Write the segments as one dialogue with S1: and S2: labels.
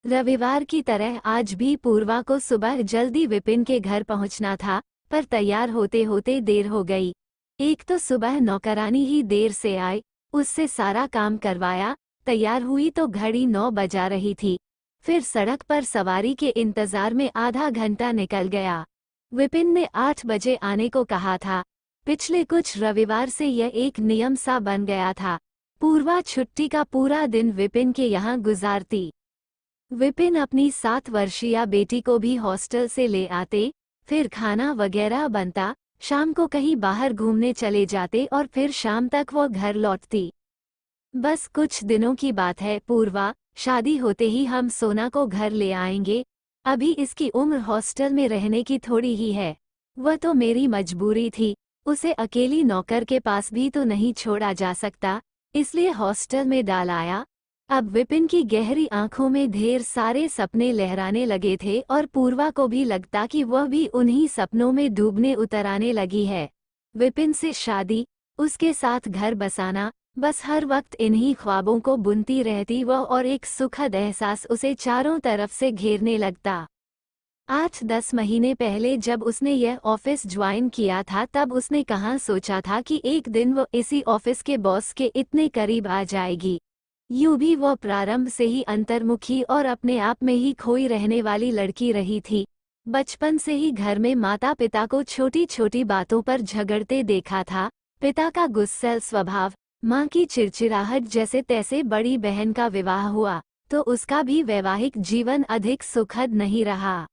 S1: रविवार की तरह आज भी पूर्वा को सुबह जल्दी विपिन के घर पहुंचना था, पर तैयार होते होते देर हो गई। एक तो सुबह नौकरानी ही देर से आई, उससे सारा काम करवाया, तैयार हुई तो घड़ी 9 बजा रही थी। फिर सड़क पर सवारी के इंतजार में आधा घंटा निकल गया। विपिन ने 8 बजे आने को कहा था। पिछले कुछ रविवार से यह एक नियम सा बन गया था। पूर्वा छुट्टी का पूरा दिन विपिन के यहाँ गुजारती। विपिन अपनी 7 वर्षीय बेटी को भी हॉस्टल से ले आते, फिर खाना वगैरह बनता, शाम को कहीं बाहर घूमने चले जाते और फिर शाम तक वो घर लौटती। बस कुछ दिनों की बात है पूर्वा, शादी होते ही हम सोना को घर ले आएंगे। अभी इसकी उम्र हॉस्टल में रहने की थोड़ी ही है। वह तो मेरी मजबूरी थी, उसे अकेली नौकर के पास भी तो नहीं छोड़ा जा सकता, इसलिए हॉस्टल में डाल आया। अब विपिन की गहरी आंखों में ढेर सारे सपने लहराने लगे थे और पूर्वा को भी लगता कि वह भी उन्हीं सपनों में डूबने उतराने लगी है। विपिन से शादी, उसके साथ घर बसाना, बस हर वक्त इन्हीं ख्वाबों को बुनती रहती वह और एक सुखद एहसास उसे चारों तरफ से घेरने लगता। 8-10 महीने पहले जब उसने यह ऑफिस ज्वाइन किया था तब उसने कहाँ सोचा था कि एक दिन वो इसी ऑफिस के बॉस के इतने करीब आ जाएगी। यूं भी वो प्रारंभ से ही अंतर्मुखी और अपने आप में ही खोई रहने वाली लड़की रही थी। बचपन से ही घर में माता पिता को छोटी छोटी बातों पर झगड़ते देखा था। पिता का गुस्सैल स्वभाव, माँ की चिड़चिड़ाहट, जैसे तैसे बड़ी बहन का विवाह हुआ तो उसका भी वैवाहिक जीवन अधिक सुखद नहीं रहा।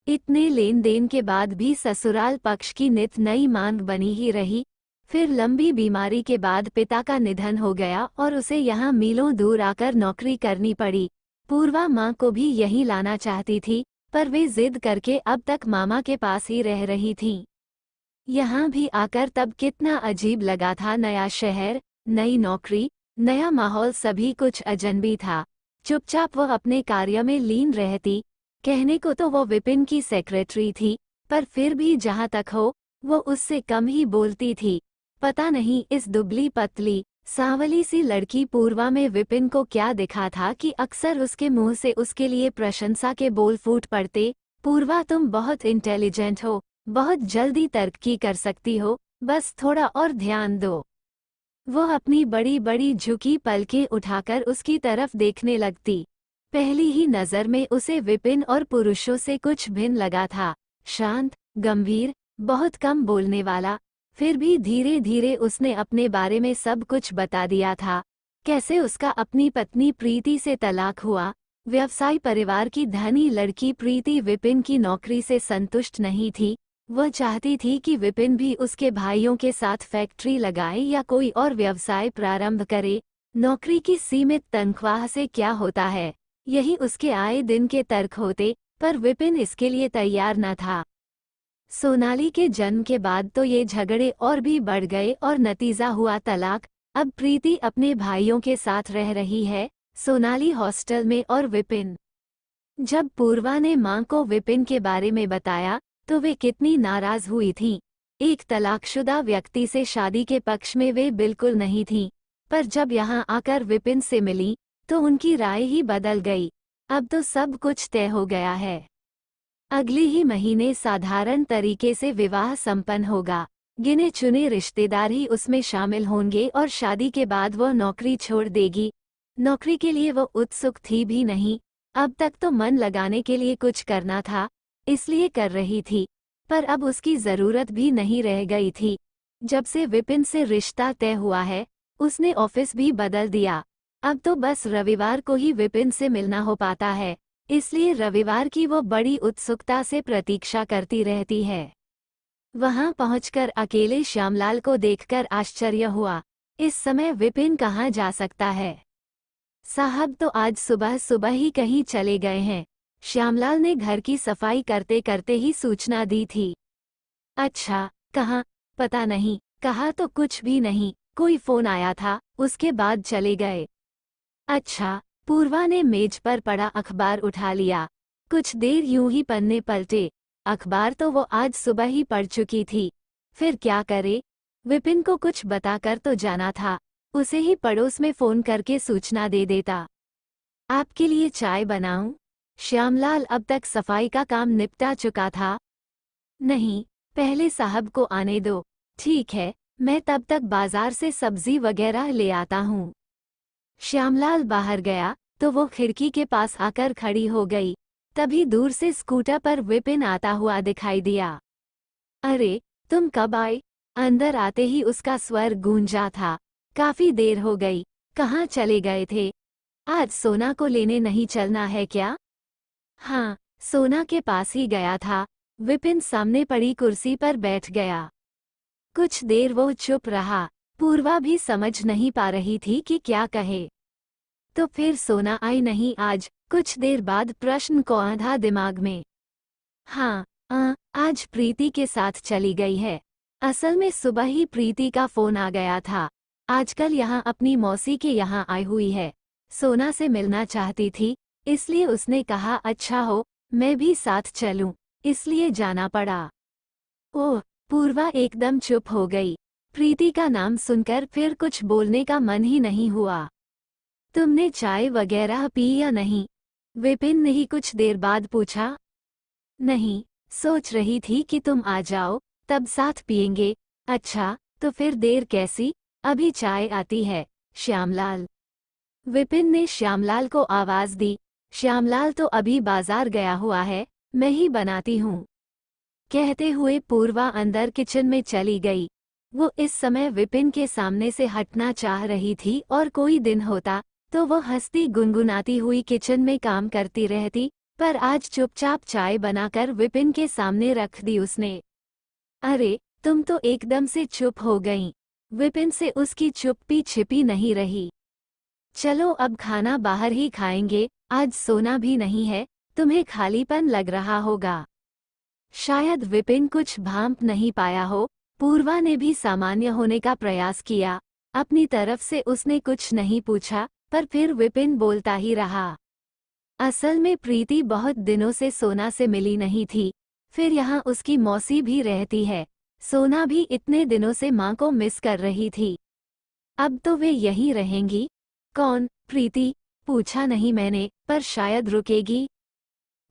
S1: इतने लेन देन के बाद भी ससुराल पक्ष की नित नई मांग बनी ही रही। फिर लंबी बीमारी के बाद पिता का निधन हो गया और उसे यहाँ मीलों दूर आकर नौकरी करनी पड़ी। पूर्वा माँ को भी यहीं लाना चाहती थी, पर वे जिद करके अब तक मामा के पास ही रह रही थीं। यहाँ भी आकर तब कितना अजीब लगा था। नया शहर, नई नौकरी, नया माहौल, सभी कुछ अजनबी था। चुपचाप वह अपने कार्य में लीन रहती। कहने को तो वो विपिन की सेक्रेटरी थी, पर फिर भी जहाँ तक हो वो उससे कम ही बोलती थी। पता नहीं इस दुबली पतली सांवली सी लड़की पूर्वा में विपिन को क्या दिखा था कि अक्सर उसके मुंह से उसके लिए प्रशंसा के बोल फूट पड़ते। पूर्वा, तुम बहुत इंटेलिजेंट हो, बहुत जल्दी तर्क की कर सकती हो, बस थोड़ा और ध्यान दो। वो अपनी बड़ी बड़ी झुकी पलकें उठाकर उसकी तरफ देखने लगती। पहली ही नजर में उसे विपिन और पुरुषों से कुछ भिन्न लगा था। शांत, गंभीर, बहुत कम बोलने वाला। फिर भी धीरे धीरे उसने अपने बारे में सब कुछ बता दिया था। कैसे उसका अपनी पत्नी प्रीति से तलाक हुआ। व्यवसाय परिवार की धनी लड़की प्रीति विपिन की नौकरी से संतुष्ट नहीं थी। वह चाहती थी कि विपिन भी उसके भाइयों के साथ फैक्ट्री लगाए या कोई और व्यवसाय प्रारंभ करे। नौकरी की सीमित तनख्वाह से क्या होता है, यही उसके आए दिन के तर्क होते, पर विपिन इसके लिए तैयार न था। सोनाली के जन्म के बाद तो ये झगड़े और भी बढ़ गए और नतीजा हुआ तलाक। अब प्रीति अपने भाइयों के साथ रह रही है, सोनाली हॉस्टल में और विपिन। जब पूर्वा ने मां को विपिन के बारे में बताया तो वे कितनी नाराज हुई थीं। एक तलाकशुदा व्यक्ति से शादी के पक्ष में वे बिल्कुल नहीं थीं, पर जब यहाँ आकर विपिन से मिली तो उनकी राय ही बदल गई। अब तो सब कुछ तय हो गया है। अगले ही महीने साधारण तरीके से विवाह संपन्न होगा। गिने चुने रिश्तेदार ही उसमें शामिल होंगे और शादी के बाद वह नौकरी छोड़ देगी। नौकरी के लिए वो उत्सुक थी भी नहीं, अब तक तो मन लगाने के लिए कुछ करना था, इसलिए कर रही थी, पर अब उसकी जरूरत भी नहीं रह गई थी। जब से विपिन से रिश्ता तय हुआ है, उसने ऑफिस भी बदल दिया। अब तो बस रविवार को ही विपिन से मिलना हो पाता है, इसलिए रविवार की वो बड़ी उत्सुकता से प्रतीक्षा करती रहती है। वहां पहुंचकर अकेले श्यामलाल को देखकर आश्चर्य हुआ। इस समय विपिन कहाँ जा सकता है? साहब तो आज सुबह सुबह ही कहीं चले गए हैं, श्यामलाल ने घर की सफाई करते करते ही सूचना दी थी। अच्छा, कहाँ? पता नहीं, कहा तो कुछ भी नहीं, कोई फोन आया था, उसके बाद चले गए। अच्छा, पूर्वा ने मेज पर पड़ा अखबार उठा लिया। कुछ देर यूं ही पन्ने पलटे। अखबार तो वो आज सुबह ही पढ़ चुकी थी। फिर क्या करे? विपिन को कुछ बताकर तो जाना था, उसे ही पड़ोस में फोन करके सूचना दे देता। आपके लिए चाय बनाऊं? श्यामलाल अब तक सफाई का काम निपटा चुका था। नहीं, पहले साहब को आने दो। ठीक है, मैं तब तक बाजार से सब्जी वगैरह ले आता हूँ। श्यामलाल बाहर गया तो वो खिड़की के पास आकर खड़ी हो गई। तभी दूर से स्कूटर पर विपिन आता हुआ दिखाई दिया। अरे, तुम कब आए? अंदर आते ही उसका स्वर गूंजा था। काफी देर हो गई, कहाँ चले गए थे? आज सोना को लेने नहीं चलना है क्या? हाँ, सोना के पास ही गया था। विपिन सामने पड़ी कुर्सी पर बैठ गया। कुछ देर वो चुप रहा। पूर्वा भी समझ नहीं पा रही थी कि क्या कहे। तो फिर सोना आई नहीं आज? कुछ देर बाद प्रश्न को आधा दिमाग में। हाँ, आज प्रीति के साथ चली गई है। असल में सुबह ही प्रीति का फोन आ गया था। आजकल यहाँ अपनी मौसी के यहाँ आई हुई है। सोना से मिलना चाहती थी, इसलिए उसने कहा अच्छा हो, मैं भी साथ चलूं, इसलिए जाना पड़ा। ओह, पूर्वा एकदम चुप हो गई। प्रीति का नाम सुनकर फिर कुछ बोलने का मन ही नहीं हुआ। तुमने चाय वगैरह पी या नहीं? विपिन ने ही कुछ देर बाद पूछा। नहीं, सोच रही थी कि तुम आ जाओ, तब साथ पिएंगे। अच्छा, तो फिर देर कैसी? अभी चाय आती है, श्यामलाल। विपिन ने श्यामलाल को आवाज दी। श्यामलाल तो अभी बाजार गया हुआ है, मैं ही बनाती हूँ। कहते हुए पूर्वा अंदर किचन में चली गई। वो इस समय विपिन के सामने से हटना चाह रही थी और कोई दिन होता तो वो हंसती गुनगुनाती हुई किचन में काम करती रहती, पर आज चुपचाप चाय बनाकर विपिन के सामने रख दी उसने। अरे, तुम तो एकदम से चुप हो गईं। विपिन से उसकी चुप्पी छिपी नहीं रही। चलो अब खाना बाहर ही खाएंगे, आज सोना भी नहीं है, तुम्हें खालीपन लग रहा होगा। शायद विपिन कुछ भांप नहीं पाया हो। पूर्वा ने भी सामान्य होने का प्रयास किया। अपनी तरफ से उसने कुछ नहीं पूछा, पर फिर विपिन बोलता ही रहा। असल में प्रीति बहुत दिनों से सोना से मिली नहीं थी। फिर यहाँ उसकी मौसी भी रहती है। सोना भी इतने दिनों से माँ को मिस कर रही थी। अब तो वे यहीं रहेंगी। कौन, प्रीति? पूछा नहीं मैंने, पर शायद रुकेगी।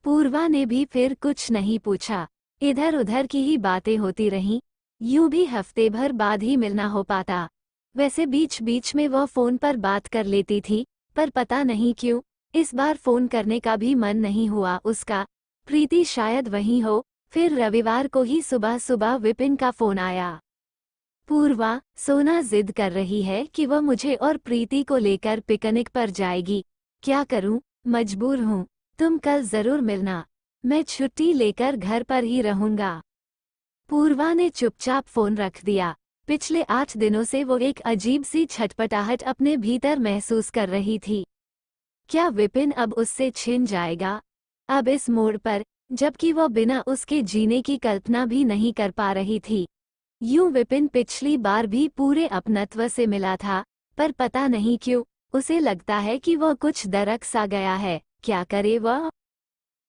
S1: पूर्वा ने भी फिर कुछ नहीं पूछा। इधर उधर की ही बातें होती रहीं। यूं भी हफ्ते भर बाद ही मिलना हो पाता। वैसे बीच बीच में वह फोन पर बात कर लेती थी, पर पता नहीं क्यों इस बार फोन करने का भी मन नहीं हुआ उसका। प्रीति शायद वहीं हो। फिर रविवार को ही सुबह सुबह विपिन का फोन आया। पूर्वा, सोना जिद कर रही है कि वह मुझे और प्रीति को लेकर पिकनिक पर जाएगी। क्या करूं, मजबूर हूं। तुम कल जरूर मिलना, मैं छुट्टी लेकर घर पर ही रहूंगा। पूर्वा ने चुपचाप फोन रख दिया। पिछले 8 दिनों से वो एक अजीब सी छटपटाहट अपने भीतर महसूस कर रही थी। क्या विपिन अब उससे छिन जाएगा? अब इस मोड़ पर, जबकि वो बिना उसके जीने की कल्पना भी नहीं कर पा रही थी। यूं विपिन पिछली बार भी पूरे अपनत्व से मिला था, पर पता नहीं क्यों उसे लगता है कि वह कुछ दरक सा गया है। क्या करे वह?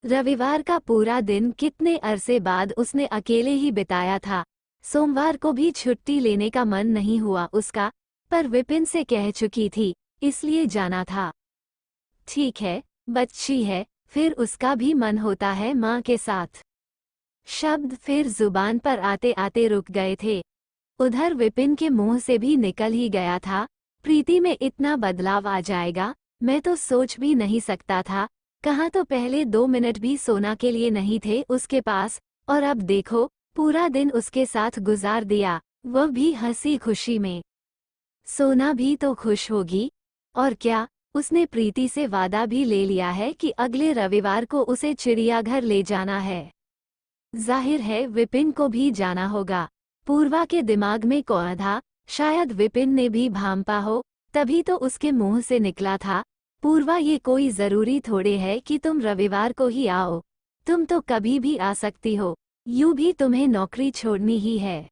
S1: रविवार का पूरा दिन कितने अरसे बाद उसने अकेले ही बिताया था। सोमवार को भी छुट्टी लेने का मन नहीं हुआ उसका, पर विपिन से कह चुकी थी, इसलिए जाना था। ठीक है, बच्ची है, फिर उसका भी मन होता है माँ के साथ। शब्द फिर जुबान पर आते आते रुक गए थे। उधर विपिन के मुंह से भी निकल ही गया था, प्रीति में इतना बदलाव आ जाएगा, मैं तो सोच भी नहीं सकता था। कहाँ तो पहले 2 मिनट भी सोना के लिए नहीं थे उसके पास, और अब देखो पूरा दिन उसके साथ गुजार दिया, वह भी हंसी खुशी में। सोना भी तो खुश होगी। और क्या, उसने प्रीति से वादा भी ले लिया है कि अगले रविवार को उसे चिड़ियाघर ले जाना है। जाहिर है विपिन को भी जाना होगा। पूर्वा के दिमाग में कौआ था, शायद विपिन ने भी भांपा हो, तभी तो उसके मुंह से निकला था, पूर्वा ये कोई जरूरी थोड़े है कि तुम रविवार को ही आओ, तुम तो कभी भी आ सकती हो, यूं भी तुम्हें नौकरी छोड़नी ही है।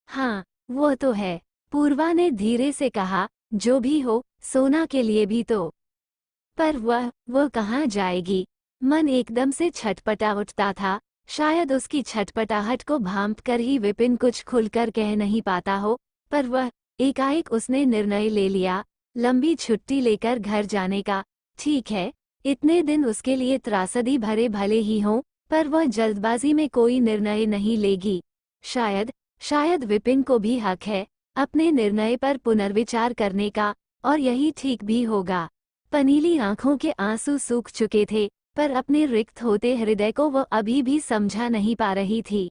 S1: हाँ, वो तो है, पूर्वा ने धीरे से कहा, जो भी हो, सोना के लिए भी तो। पर वह कहाँ जाएगी? मन एकदम से छटपटा उठता था। शायद उसकी छटपटाहट को भांप कर ही विपिन कुछ खुलकर कह नहीं पाता हो, पर वह एकाएक उसने निर्णय ले लिया, लंबी छुट्टी लेकर घर जाने का। ठीक है, इतने दिन उसके लिए त्रासदी भरे भले ही हों, पर वह जल्दबाजी में कोई निर्णय नहीं लेगी। शायद विपिन को भी हक है अपने निर्णय पर पुनर्विचार करने का, और यही ठीक भी होगा। पनीली आंखों के आंसू सूख चुके थे, पर अपने रिक्त होते हृदय को वह अभी भी समझा नहीं पा रही थी।